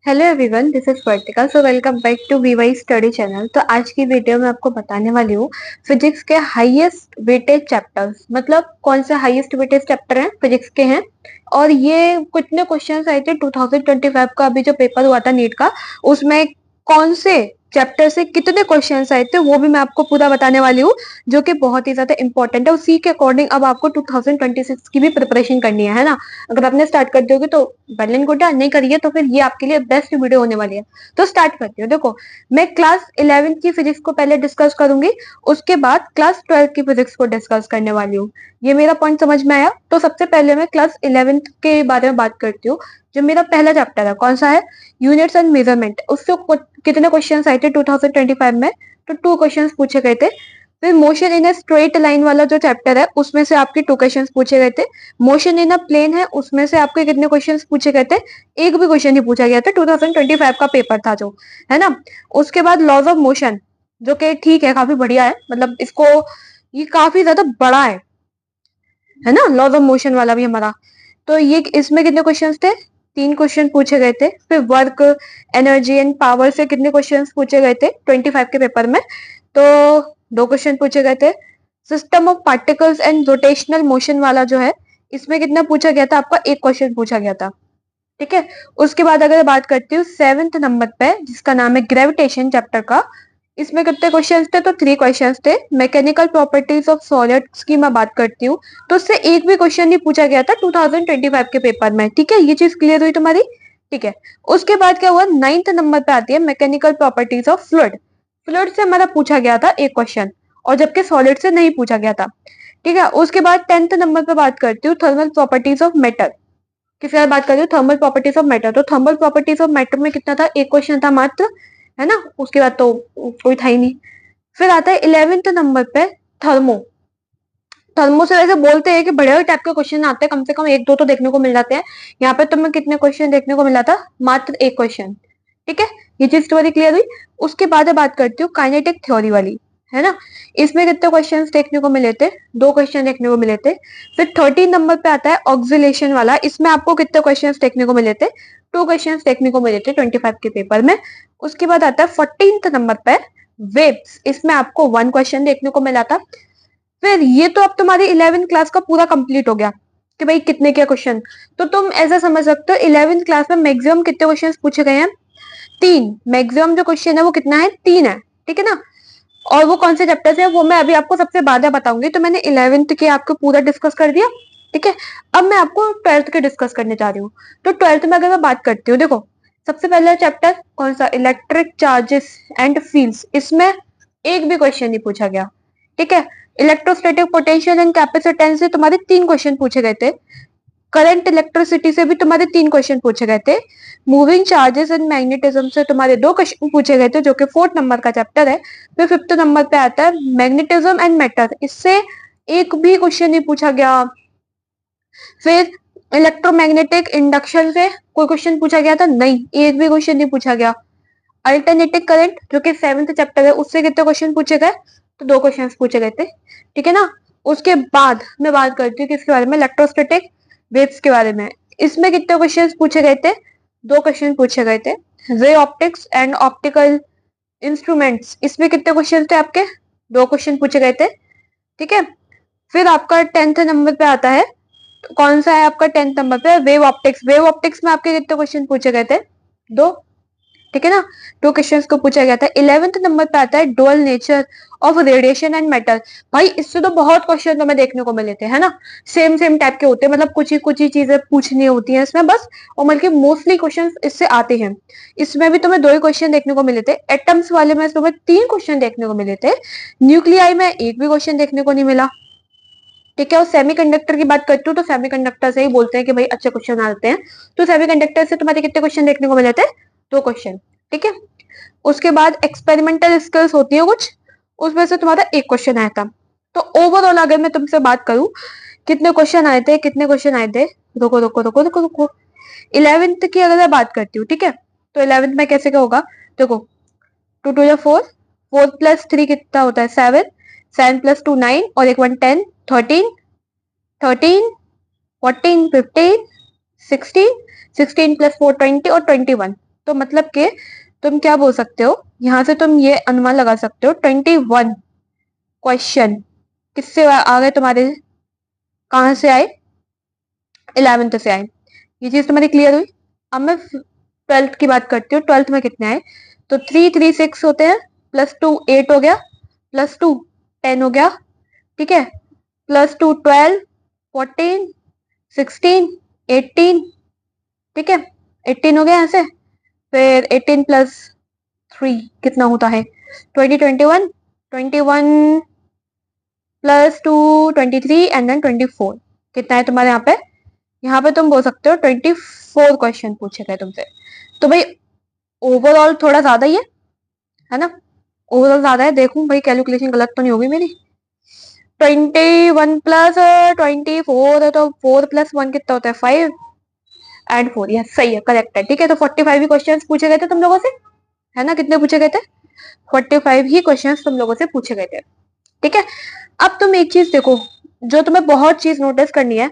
Hello everyone, this is Vartika. So welcome back to VY study channel. तो आज की video में आपको बताने वाली हूँ फिजिक्स के हाईएस्ट वेटेज चैप्टर्स, मतलब कौन से हाईएस्ट वेटेज चैप्टर हैं फिजिक्स के हैं, और ये कितने क्वेश्चंस आए थे 2025 का अभी जो पेपर हुआ था नीट का, उसमें कौन से चैप्टर से कितने क्वेश्चंस आए थे वो भी मैं आपको पूरा बताने वाली हूँ, जो कि बहुत ही ज्यादा इंपॉर्टेंट है। उसी के अकॉर्डिंग अब आपको 2026 की भी प्रिपरेशन करनी है ना। अगर आपने स्टार्ट कर दोगे तो वेल एंड गुड, नहीं करिए तो फिर ये आपके लिए बेस्ट वीडियो होने वाली है। तो स्टार्ट करती हूँ। देखो, मैं क्लास 11 की फिजिक्स को पहले डिस्कस करूंगी, उसके बाद क्लास 12 की फिजिक्स को डिस्कस करने वाली हूँ। ये मेरा पॉइंट समझ में आया? तो सबसे पहले मैं क्लास 11 के बारे में बात करती हूँ। जो मेरा पहला चैप्टर है, कौन सा है? Units and measurement. उससे कितने क्वेश्चन आए थे 2025 में? तो 2 क्वेश्चन पूछे गए थे। फिर motion in a straight line वाला जो चैप्टर है, उसमें से आपके 2 क्वेश्चन पूछे गए थे। मोशन इन अ प्लेन है, उसमें से आपके कितने क्वेश्चंस पूछे गए थे? एक भी क्वेश्चन नहीं पूछा गया था। 2025 का पेपर था जो, है ना। उसके बाद लॉज ऑफ मोशन, जो कि ठीक है, काफी बढ़िया है, मतलब इसको ये काफी ज्यादा बड़ा है ना, लॉज ऑफ मोशन वाला भी हमारा। तो ये इसमें कितने क्वेश्चंस थे? 3 क्वेश्चन पूछे गए थे। फिर वर्क, एनर्जी एंड पावर से कितने क्वेश्चंस पूछे गए थे 25 के पेपर में? तो 2 क्वेश्चन पूछे गए थे। System of particles and rotational motion वाला जो है, इसमें कितना पूछा गया था? आपका 1 क्वेश्चन पूछा गया था। ठीक है। उसके बाद अगर बात करती हूँ 7th नंबर पे, जिसका नाम है ग्रेविटेशन चैप्टर का, इसमें कितने क्वेश्चंस थे? तो 3 क्वेश्चंस थे। मैकेनिकल प्रॉपर्टीज ऑफ सॉलिड्स की मैं बात करती हूँ, तो उससे एक भी क्वेश्चन नहीं पूछा गया था 2025 के पेपर में। ठीक है, ये चीज क्लियर हुई तुम्हारी? ठीक है। उसके बाद क्या हुआ? 9th नंबर पे आती है mechanical properties of fluid. Fluid से हमारा पूछा गया था एक क्वेश्चन, और जबकि सॉलिड से नहीं पूछा गया था। ठीक है। उसके बाद 10th नंबर पे बात करती हूँ थर्मल प्रॉपर्टीज ऑफ मेटल। किसके बाद बात कर रही हूँ? Thermal properties of matter. तो थर्मल प्रॉपर्टीज ऑफ मैटर में कितना था? एक क्वेश्चन था मात्र, है ना। उसके बाद तो कोई था ही नहीं। फिर आता है 11th नंबर पे थर्मो। थर्मो से वैसे बोलते हैं कि बड़े टाइप के क्वेश्चन आते हैं, कम से कम 1-2 तो देखने को मिल जाते हैं। यहाँ पे तुम्हें कितने क्वेश्चन देखने को मिला था? मात्र 1 क्वेश्चन। ठीक है, ये चीज तुम्हारी क्लियर हुई। उसके बाद बात करती हूँ काइनेटिक थ्योरी वाली, है ना। इसमें कितने क्वेश्चन देखने को मिले थे? 2 क्वेश्चन देखने को मिले थे। फिर 13 नंबर पे आता है ऑक्सिलेशन वाला। इसमें आपको कितने क्वेश्चन देखने को मिले थे? 2 क्वेश्चन देखने को मिले थे 25 के पेपर में। उसके बाद आता है 14th नंबर पे वेव्स। इसमें आपको 1 क्वेश्चन देखने को मिला था। फिर ये तो अब तुम्हारी 11th क्लास का पूरा कंप्लीट हो गया कि भाई कितने क्या क्वेश्चन। तो तुम ऐसा समझ सकते हो 11th क्लास में मैक्सिमम कितने क्वेश्चन पूछे गए हैं? 3। मैक्सिमम जो क्वेश्चन है वो कितना है? 3 है। ठीक है ना। और वो कौन से चैप्टर है वो मैं अभी आपको सबसे बाद में बताऊंगी। तो मैंने 11th के आपको पूरा डिस्कस कर दिया। ठीक है। अब मैं आपको 12th के डिस्कस करने जा रही हूँ। तो 12th में अगर मैं बात करती हूँ, देखो, सबसे पहला चैप्टर कौन सा? Electric charges and fields. इसमें एक भी क्वेश्चन नहीं पूछा गया। ठीक है। इलेक्ट्रोस्टैटिक पोटेंशियल एंड कैपेसिटेंस से तुम्हारे 3 क्वेश्चन पूछे गए थे। करंट इलेक्ट्रिसिटी से भी तुम्हारे 3 क्वेश्चन पूछे गए थे। मूविंग चार्जेस एंड मैग्नेटिज्म से तुम्हारे 2 क्वेश्चन पूछे गए थे, जो कि 4th नंबर का चैप्टर है। फिर 5th नंबर पे आता है मैग्नेटिज्म एंड मैटर। इससे एक भी क्वेश्चन नहीं पूछा गया। फिर इलेक्ट्रोमैग्नेटिक इंडक्शन से कोई क्वेश्चन पूछा गया था? नहीं, एक भी क्वेश्चन नहीं पूछा गया। अल्टरनेटिव करंट, जो कि 7th चैप्टर है, उससे कितने क्वेश्चन पूछे गए? तो 2 क्वेश्चन पूछे गए थे। ठीक है ना। उसके बाद मैं बात करती हूँ किसके बारे में? इलेक्ट्रोस्टैटिक वेव्स के बारे में। इसमें कितने क्वेश्चन पूछे गए थे? 2 क्वेश्चन पूछे गए थे। Ray optics and optical instruments, इसमें कितने क्वेश्चन थे आपके? 2 क्वेश्चन पूछे गए थे। ठीक है। फिर आपका 10th नंबर पे आता है, तो कौन सा है आपका 10th नंबर पे? Wave optics. वेव ऑप्टिक्स में आपके कितने क्वेश्चन पूछे गए थे? 2। ठीक है ना। 2 क्वेश्चंस को पूछा गया था। 11th नंबर पे आता है dual nature of radiation and metal. भाई इससे तो बहुत क्वेश्चन तुम्हें देखने को मिले थे, है ना। सेम सेम टाइप के होते हैं, मतलब कुछ ही चीजें पूछनी होती हैं इसमें बस, और बल्कि मोस्टली क्वेश्चन इससे आते हैं। इसमें भी तुम्हें 2 ही क्वेश्चन देखने को मिले थे। एटम्स वाले में तुम्हें 3 क्वेश्चन देखने को मिले थे। न्यूक्लियाई में एक भी क्वेश्चन देखने को नहीं मिला। ठीक है। और सेमीकंडक्टर की बात करती हूँ तो सेमीकंडक्टर से ही बोलते हैं कि भाई अच्छे क्वेश्चन आते हैं। तो सेमीकंडक्टर से तुम्हारे कितने क्वेश्चन देखने को मिले थे? 2 क्वेश्चन। ठीक है। उसके बाद एक्सपेरिमेंटल स्किल्स होती है कुछ, उसमें से तुम्हारा 1 क्वेश्चन आया था। तो ओवरऑल अगर मैं तुमसे बात करूं कितने क्वेश्चन आए थे, कितने क्वेश्चन आए थे? रुको रुको रुको रुको रुको। 11th की अगर मैं बात करती हूँ, ठीक है, तो 11th में कैसे क्या होगा? देखो, 2 2 4, 4 प्लस 3 कितना होता है? 7, 7 प्लस 2 9, और एक 1 10, 13, 13, 14, 15, 16, 16 प्लस 4 20 और 21। तो मतलब कि तुम क्या बोल सकते हो, यहाँ से तुम ये अनुमान लगा सकते हो 21 क्वेश्चन किससे आ गए तुम्हारे, कहाँ से आए, 11th से आए। ये चीज तुम्हारी क्लियर हुई। अब मैं 12th की बात करती हूँ। 12th में कितने आए, तो 3 3 6 होते हैं, +2 8 हो गया, +2 10 हो गया, ठीक है, +2 12 14 16 18, ठीक है, 18 हो गया यहाँ से। फिर 18 +3 कितना होता है, 20 21 21 +2 23 एंड देन 24, कितना है तुम्हारे यहाँ पे, यहाँ पे तुम बोल सकते हो 24 क्वेश्चन पूछे गए तुमसे। तो भाई ओवरऑल थोड़ा ज्यादा ही है ना, ओवरऑल ज्यादा है। देखूं भाई कैलकुलेशन गलत तो नहीं होगी मेरी। 21 + 24 है, तो 4 + 1 कितना होता है, 5 एंड 4, यस सही है, करेक्ट है, ठीक है। तो 45 ही क्वेश्चन पूछे गए थे तुम लोगों से, है ना, कितने पूछे गए थे, 45 ही क्वेश्चन तुम लोगों से पूछे गए थे, ठीक है। अब तुम एक चीज देखो, जो तुम्हें बहुत चीज नोटिस करनी है,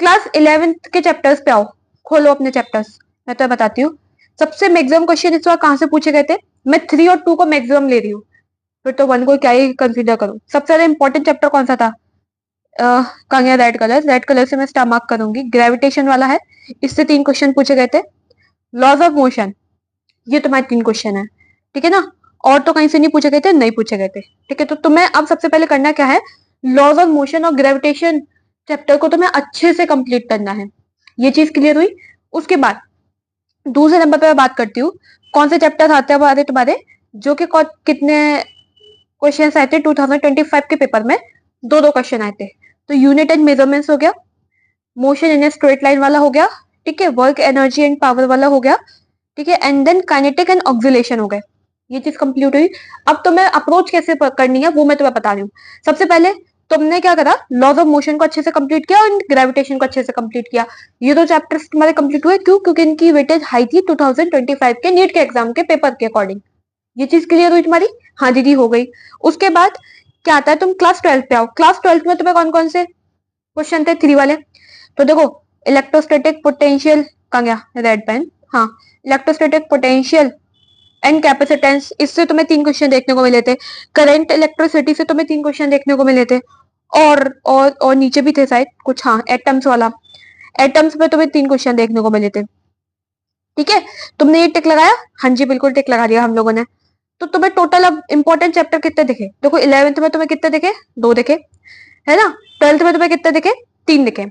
क्लास 11th के चैप्टर्स पे आओ, खोलो अपने चैप्टर्स, मैं तो बताती हूँ। सबसे मैक्सिमम क्वेश्चन इस बार कहाँ से पूछे गए थे, मैं 3 और 2 को मैक्सिमम ले रही हूँ, फिर तो 1 को क्या ही कंसीडर करूँ। सबसे ज्यादा इंपॉर्टेंट चैप्टर कौन सा था, कहाँ गया रेड कलर, रेड कलर से मैं स्टार मार्क करूंगी, ग्रेविटेशन वाला है, इससे 3 क्वेश्चन पूछे गए थे। लॉज ऑफ मोशन, ये तुम्हारे 3 क्वेश्चन है, ठीक है ना, और तो कहीं से नहीं पूछे गए थे, नहीं पूछे गए थे, ठीक है। तो तुम्हें अब सबसे पहले करना क्या है, लॉज ऑफ मोशन और ग्रेविटेशन चैप्टर को तुम्हें अच्छे से कंप्लीट करना है, ये चीज क्लियर हुई। उसके बाद दूसरे नंबर पे मैं बात करती हूँ, कौन से चैप्टर आते हैं तुम्हारे, जो कि कितने क्वेश्चन आए थे 2025 के पेपर में, 2 क्वेश्चन आए थे। तो यूनिट एंड मेजरमेंट्स हो गया, motion in a straight line वाला हो गया, ठीक है, वर्क एनर्जी एंड पावर वाला हो गया, ठीक है, and then kinetic and oscillation हो गए, ये चीज कंप्लीट हुई। अब तुम्हें अप्रोच कैसे करनी है वो मैं तुम्हें बता रही हूँ। सबसे पहले तुमने क्या करा, लॉज ऑफ मोशन को अच्छे से कंप्लीट किया और ग्रेविटेशन को अच्छे से कंप्लीट किया। ये 2 चैप्टर्स तुम्हारे कंप्लीट हुए, क्यों, क्योंकि इनकी वेटेज हाई थी 2025 के नीट के एग्जाम के पेपर के अकॉर्डिंग। ये चीज क्लियर हुई तुम्हारी, हाँ दीदी हो गई। उसके बाद क्या आता है, तुम क्लास 12 पे आओ। क्लास 12 में तुम्हें कौन कौन से क्वेश्चन थे, 3 वाले। तो देखो, इलेक्ट्रोस्टैटिक पोटेंशियल, कहाँ गया रेड पेन, हाँ, इलेक्ट्रोस्टैटिक पोटेंशियल एंड कैपेसिटेंस, इससे तुम्हें 3 क्वेश्चन देखने को मिले थे। करंट इलेक्ट्रिसिटी से तुम्हें 3 क्वेश्चन देखने को मिले थे। और नीचे भी थे शायद कुछ, हाँ, एटम्स वाला, एटम्स पे तुम्हें 3 क्वेश्चन देखने को मिले थे, ठीक है। तुमने ये टिक लगाया, हाँ जी बिल्कुल टिक लगा दिया हम लोगों ने। तो तुम्हें टोटल अब इंपॉर्टेंट चैप्टर कितने दिखे, देखो 11th में तुम्हें कितने दिखे, 2 दिखे, है ना। 12th में तुम्हें कितने दिखे, 3 दिखे।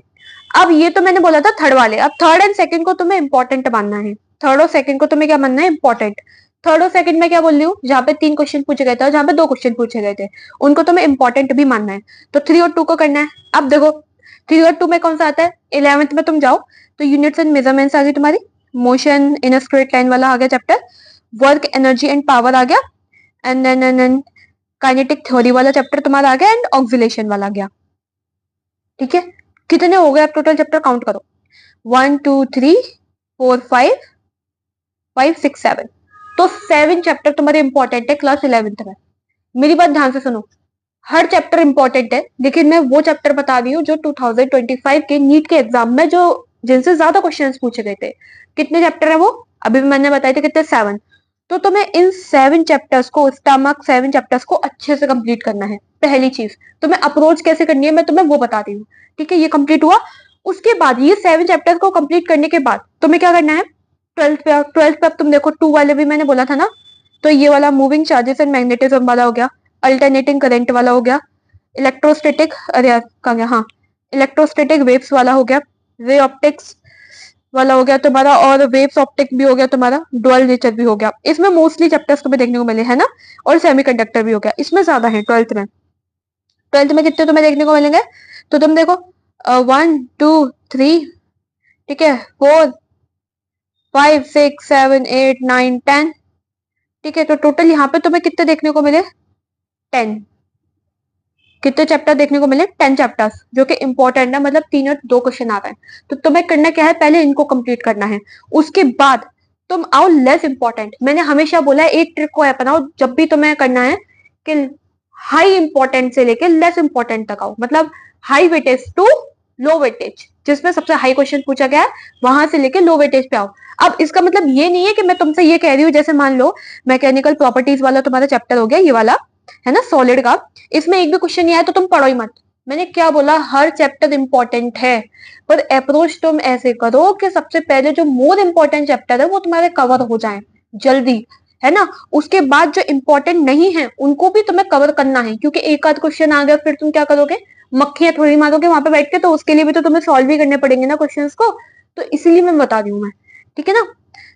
अब ये तो मैंने बोला था थर्ड वाले, अब थर्ड एंड सेकंड को तुम्हें इंपॉर्टेंट मानना है, थर्ड और सेकंड को तुम्हें क्या मानना है, इंपॉर्टेंट। थर्ड और सेकंड में क्या बोल रही हूँ, जहाँ पे 3 क्वेश्चन पूछे गए थे और जहाँ पे 2 क्वेश्चन पूछे गए थे, उनको तुम्हें इंपॉर्टेंट भी मानना है। तो 3 और 2 को करना है। अब देखो 3 और 2 में कौन सा आता है, 11th में तुम जाओ तो यूनिट्स एंड मेजरमेंट्स आ गई तुम्हारी, मोशन इन स्ट्रेट लाइन वाला आ गया chapter, work energy and power आ गया, एंड देन काइनेटिक थ्योरी वाला चैप्टर तुम्हारा आ गया, एंड ऑक्सिलेशन वाला आ गया, ठीक है। कितने हो गए आप टोटल चैप्टर, काउंट करो, 1 2 3 4 5 5 6 7, तो 7 चैप्टर तुम्हारे इंपॉर्टेंट है क्लास 11th में। मेरी बात ध्यान से सुनो, हर चैप्टर इंपॉर्टेंट है, लेकिन मैं वो चैप्टर बता रही हूँ जो 2025 के नीट के एग्जाम में जो जिनसे ज्यादा क्वेश्चंस पूछे गए थे। कितने चैप्टर है वो, अभी भी मैंने बताए थे कितने, 7। तो तुम्हें इन 7 चैप्टर्स को, स्टमक 7 चैप्टर्स को अच्छे से कंप्लीट करना है। पहली चीज तुम्हें अप्रोच कैसे करनी है मैं तुम्हें वो बता रही हूँ, ठीक है। ये कंप्लीट हुआ, उसके बाद ये 7 चैप्टर्स को कंप्लीट करने के बाद तुम्हें क्या करना है, 12th पे अब तुम देखो 2 वाले भी मैंने बोला था ना, तो ये वाला मूविंग चार्जेस एंड मैग्नेटिज्म वाला हो गया, अल्टरनेटिंग करंट वाला हो गया, इलेक्ट्रोस्टैटिक, अरे यार कहाँ गया, हाँ, इलेक्ट्रोस्टैटिक वेव्स वाला हो गया, वे ऑप्टिक्स वाला हो गया तुम्हारा, और वेव्स ऑप्टिक भी हो गया तुम्हारा, डुअल नेचर भी हो गया। इसमें मोस्टली चैप्टर्स तुम्हें देखने को मिले है ना, और सेमीकंडक्टर भी हो गया, इसमें ज्यादा है 12th में। 12th में कितने तुम्हें देखने को मिलेंगे, तो तुम देखो 1 2 3, ठीक है, 4 5 6 7 8 9 10, ठीक है। तो टोटल यहाँ पे तुम्हें कितने देखने को मिले, 10। कितने चैप्टर देखने को मिले, 10 चैप्टर्स, जो कि इंपॉर्टेंट है, मतलब 3 और 2 क्वेश्चन आ रहे हैं। तो तुम्हें करना क्या है, पहले इनको कंप्लीट करना है, उसके बाद तुम आओ लेस इंपॉर्टेंट। मैंने हमेशा बोला है एक ट्रिक को अपनाओ जब भी तुम्हें करना है, कि हाई इंपॉर्टेंट से लेके लेस इंपॉर्टेंट तक आओ, मतलब high weightage to low weightage, जिसमें सबसे हाई क्वेश्चन पूछा गया है वहां से लेके लो वेटेज पे आओ। अब इसका मतलब ये नहीं है कि मैं तुमसे ये कह रही हूँ, जैसे मान लो मैकेनिकल प्रॉपर्टीज वाला तुम्हारा चैप्टर हो गया, ये वाला है ना सॉलिड का, इसमें एक भी क्वेश्चन नहीं आया तो तुम पढ़ो ही मत। मैंने क्या बोला, हर चैप्टर इंपॉर्टेंट है, पर अप्रोच तुम ऐसे करो कि सबसे पहले जो मोर इंपॉर्टेंट चैप्टर है वो तुम्हारे कवर हो जाए जल्दी, है ना। उसके बाद जो इंपॉर्टेंट नहीं है उनको भी तुम्हें कवर करना है, क्योंकि एक आध क्वेश्चन आ गया फिर तुम क्या करोगे, मक्खियां थोड़ी मारोगे वहां पे बैठ के, तो उसके लिए भी तो तुम्हें सॉल्व ही करने पड़ेंगे ना क्वेश्चंस को। तो इसीलिए मैं बता रही हूँ मैं, ठीक है ना।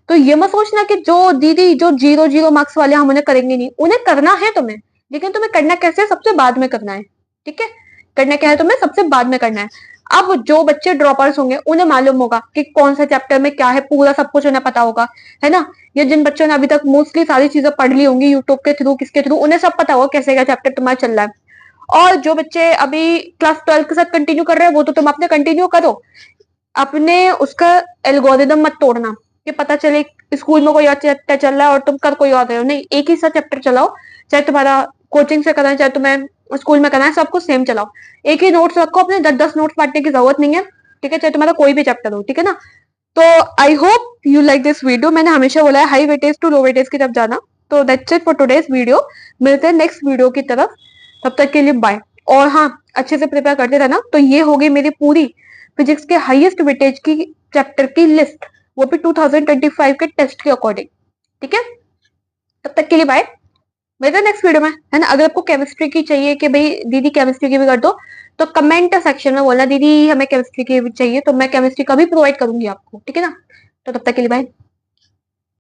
तो ये मत सोचना कि जो दीदी जो 0 0 मार्क्स वाले हम उन्हें करेंगे नहीं, उन्हें करना है तुम्हें, लेकिन तुम्हें करना कैसे है, सबसे बाद में करना है, ठीक है। करना क्या है तुम्हें, सबसे बाद में करना है। अब जो बच्चे ड्रॉपर्स होंगे उन्हें मालूम होगा कि कौन सा चैप्टर में क्या है, पूरा सब कुछ उन्हें पता होगा, है ना। या जिन बच्चों ने अभी तक मोस्टली सारी चीजें पढ़ ली होंगी यूट्यूब के थ्रू, किसके थ्रू, उन्हें सब पता होगा कैसे क्या चैप्टर तुम्हारा चल रहा है। और जो बच्चे अभी क्लास 12 के साथ कंटिन्यू कर रहे हैं वो तो तुम अपने कंटिन्यू करो, अपने उसका एल्गोरिदम मत तोड़ना कि पता चले स्कूल में कोई और चैप्टर चल रहा है और तुम कर कोई और रहे हो, नहीं, एक ही सा चैप्टर चलाओ, चाहे तुम्हारा कोचिंग से कराए चाहे तुम्हें स्कूल में कराए, सबको सेम चलाओ। एक ही नोट्स रखो, अपने 10 10 नोट्स बांटने की जरूरत नहीं है, ठीक है, चाहे तुम्हारा कोई भी चैप्टर हो, ठीक है ना। तो I hope you like this video. मैंने हमेशा बोला है high weightage to low weightage की तरफ जाना। तो that's it for today's video, मिलते हैं नेक्स्ट वीडियो की तरफ, तब तक के लिए बाय। और हाँ, अच्छे से प्रिपेयर करते रहना। तो ये हो गई मेरी पूरी फिजिक्स के हाईएस्ट वेटेज की चैप्टर की लिस्ट, वो भी 2025 के टेस्ट के अकॉर्डिंग, ठीक है। तब तक के लिए बाय, मिलते हैं नेक्स्ट वीडियो में, है ना। अगर आपको केमिस्ट्री की चाहिए कि भाई दीदी केमिस्ट्री की भी कर दो, तो कमेंट सेक्शन में बोलना दीदी हमें केमिस्ट्री की भी चाहिए, तो मैं केमिस्ट्री का भी प्रोवाइड करूंगी आपको, ठीक है ना। तो तब तक के लिए बाय।